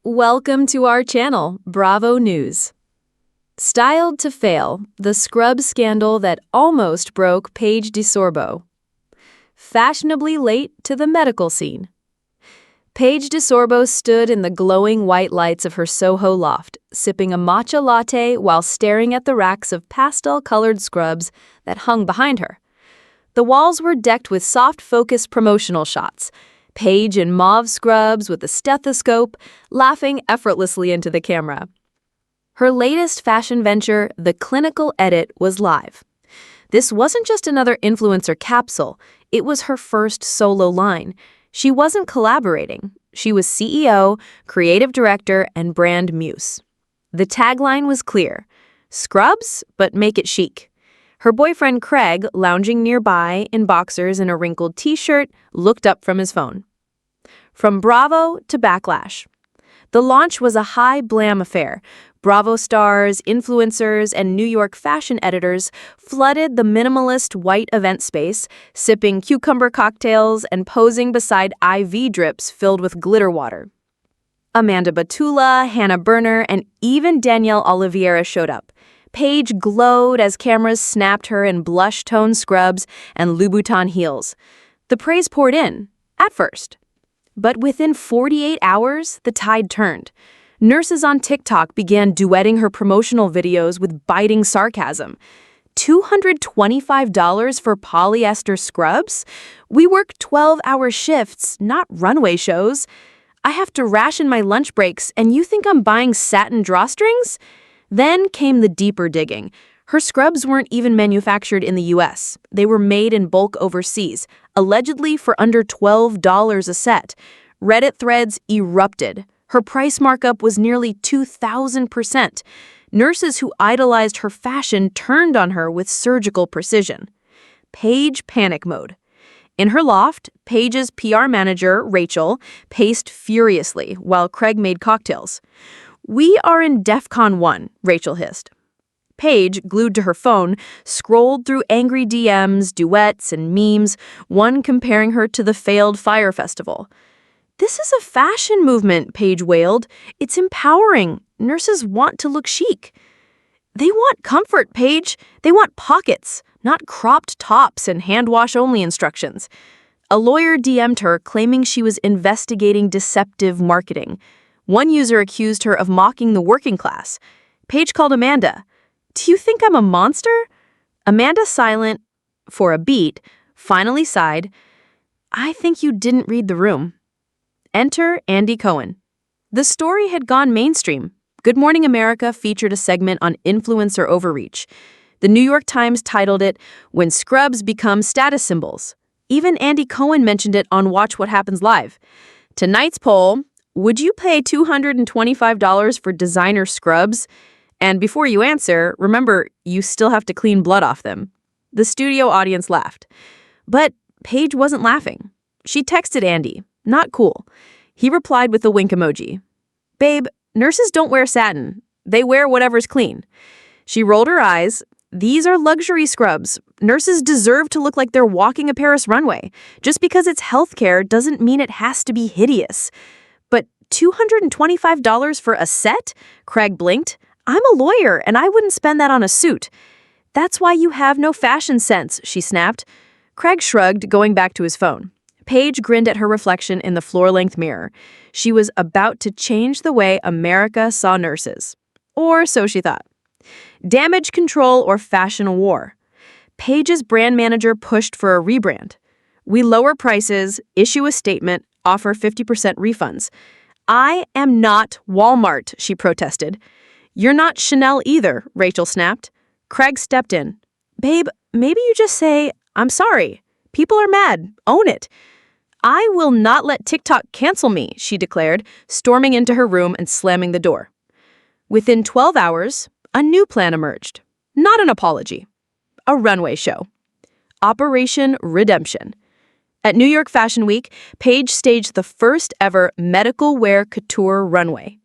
Welcome to our channel, Bravo News. Styled to fail, the scrub scandal that almost broke Paige DeSorbo. Fashionably late to the medical scene. Paige DeSorbo stood in the glowing white lights of her Soho loft, sipping a matcha latte while staring at the racks of pastel-colored scrubs that hung behind her. The walls were decked with soft-focus promotional shots, Paige in mauve scrubs with a stethoscope, laughing effortlessly into the camera. Her latest fashion venture, The Clinical Edit, was live. This wasn't just another influencer capsule, it was her first solo line. She wasn't collaborating. She was CEO, creative director, and brand muse. The tagline was clear: scrubs, but make it chic. Her boyfriend Craig, lounging nearby in boxers and a wrinkled t-shirt, looked up from his phone. From Bravo to backlash. The launch was a high blam affair. Bravo stars, influencers, and New York fashion editors flooded the minimalist white event space, sipping cucumber cocktails and posing beside IV drips filled with glitter water. Amanda Batula, Hannah Berner, and even Danielle Oliveira showed up. Paige glowed as cameras snapped her in blush-tone scrubs and Louboutin heels. The praise poured in, at first. But within 48 hours, the tide turned. Nurses on TikTok began duetting her promotional videos with biting sarcasm. $225 for polyester scrubs? We work 12-hour shifts, not runway shows. I have to ration my lunch breaks, and you think I'm buying satin drawstrings? Then came the deeper digging. Her scrubs weren't even manufactured in the U.S. They were made in bulk overseas, allegedly for under $12 a set. Reddit threads erupted. Her price markup was nearly 2,000%. Nurses who idolized her fashion turned on her with surgical precision. Paige panic mode. In her loft, Paige's PR manager, Rachel, paced furiously while Craig made cocktails. "We are in DEFCON 1, Rachel hissed. Paige, glued to her phone, scrolled through angry DMs, duets, and memes, one comparing her to the failed Fyre Festival. "This is a fashion movement," Paige wailed. "It's empowering. Nurses want to look chic." "They want comfort, Paige. They want pockets, not cropped tops and hand-wash-only instructions." A lawyer DM'd her, claiming she was investigating deceptive marketing. One user accused her of mocking the working class. Paige called Amanda. "Do you think I'm a monster?" Amanda, silent for a beat, finally sighed. "I think you didn't read the room." Enter Andy Cohen. The story had gone mainstream. Good Morning America featured a segment on influencer overreach. The New York Times titled it, "When Scrubs Become Status Symbols." Even Andy Cohen mentioned it on Watch What Happens Live. Tonight's poll: would you pay $225 for designer scrubs? And before you answer, remember, you still have to clean blood off them. The studio audience laughed. But Paige wasn't laughing. She texted Andy, "Not cool." He replied with a wink emoji. "Babe, nurses don't wear satin. They wear whatever's clean." She rolled her eyes. "These are luxury scrubs. Nurses deserve to look like they're walking a Paris runway. Just because it's healthcare doesn't mean it has to be hideous." "But $225 for a set?" Craig blinked. "I'm a lawyer, and I wouldn't spend that on a suit." "That's why you have no fashion sense," she snapped. Craig shrugged, going back to his phone. Paige grinned at her reflection in the floor-length mirror. She was about to change the way America saw nurses. Or so she thought. Damage control or fashion war? Paige's brand manager pushed for a rebrand. "We lower prices, issue a statement, offer 50% refunds." "I am not Walmart," she protested. "You're not Chanel either," Rachel snapped. Craig stepped in. "Babe, maybe you just say, 'I'm sorry. People are mad. Own it.'" "I will not let TikTok cancel me," she declared, storming into her room and slamming the door. Within 12 hours, a new plan emerged. Not an apology. A runway show. Operation Redemption. At New York Fashion Week, Paige staged the first ever medical wear couture runway.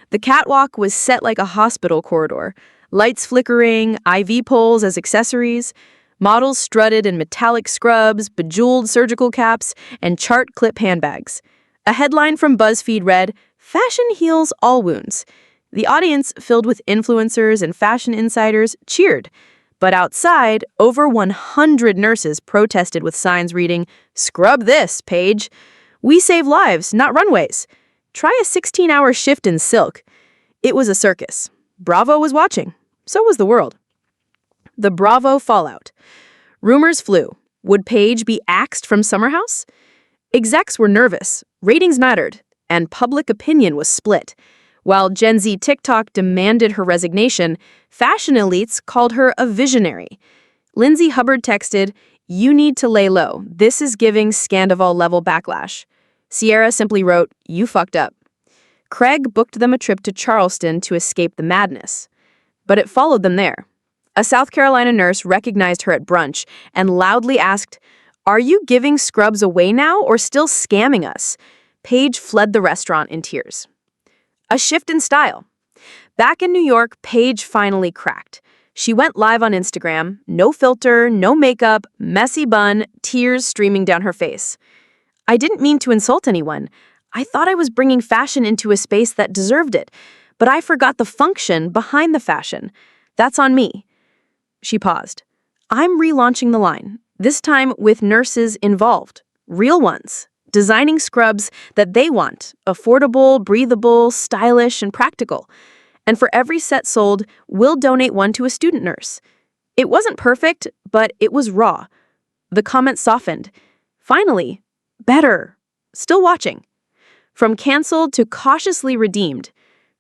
The catwalk was set like a hospital corridor, lights flickering, IV poles as accessories. Models strutted in metallic scrubs, bejeweled surgical caps, and chart clip handbags. A headline from BuzzFeed read, Fashion heals all wounds. The audience, filled with influencers and fashion insiders, cheered. But outside, over 100 nurses protested with signs reading, "Scrub this, Paige. We save lives, not runways. Try a 16-hour shift in silk." It was a circus. Bravo was watching. So was the world. The Bravo fallout. Rumors flew. Would Paige be axed from Summer House? Execs were nervous, ratings mattered, and public opinion was split. While Gen Z TikTok demanded her resignation, fashion elites called her a visionary. Lindsay Hubbard texted, "You need to lay low. This is giving Scandival-level backlash." Sierra simply wrote, "You fucked up." Craig booked them a trip to Charleston to escape the madness. But it followed them there. A South Carolina nurse recognized her at brunch and loudly asked, "Are you giving scrubs away now or still scamming us?" Paige fled the restaurant in tears. A shift in style. Back in New York, Paige finally cracked. She went live on Instagram, no filter, no makeup, messy bun, tears streaming down her face. "I didn't mean to insult anyone. I thought I was bringing fashion into a space that deserved it, but I forgot the function behind the fashion. That's on me." She paused. "I'm relaunching the line, this time with nurses involved, real ones, designing scrubs that they want, affordable, breathable, stylish, and practical. And for every set sold, we'll donate one to a student nurse." It wasn't perfect, but it was raw. The comments softened. Finally, better. Still watching. From canceled to cautiously redeemed,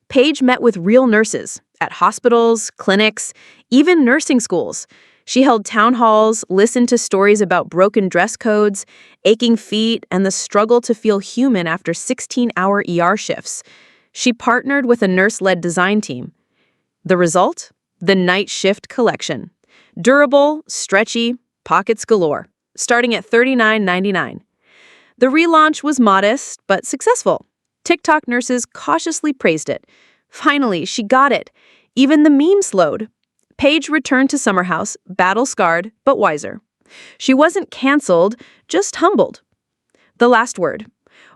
Paige met with real nurses at hospitals, clinics, even nursing schools. She held town halls, listened to stories about broken dress codes, aching feet, and the struggle to feel human after 16-hour ER shifts. She partnered with a nurse-led design team. The result? The Night Shift collection. Durable, stretchy, pockets galore, starting at $39.99. The relaunch was modest, but successful. TikTok nurses cautiously praised it. Finally, she got it. Even the memes slowed. Paige returned to Summer House, battle-scarred, but wiser. She wasn't canceled, just humbled. The last word.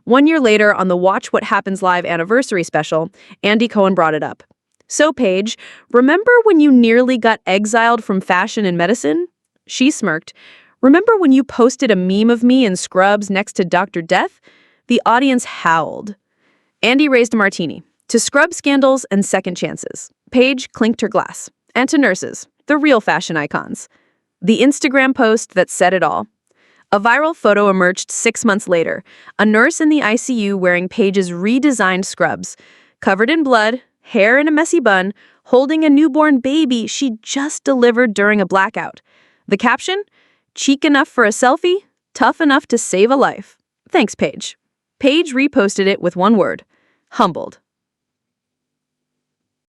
1 year later, on the Watch What Happens Live anniversary special, Andy Cohen brought it up. "So, Paige, remember when you nearly got exiled from fashion and medicine?" She smirked. "Remember when you posted a meme of me in scrubs next to Dr. Death?" The audience howled. Andy raised a martini. To scrub scandals and second chances. Paige clinked her glass. And to nurses, the real fashion icons. The Instagram post that said it all. A viral photo emerged 6 months later. A nurse in the ICU wearing Paige's redesigned scrubs. Covered in blood, hair in a messy bun, holding a newborn baby she just delivered during a blackout. The caption? "Cheek enough for a selfie, tough enough to save a life. Thanks, Paige." Paige reposted it with one word. Humbled.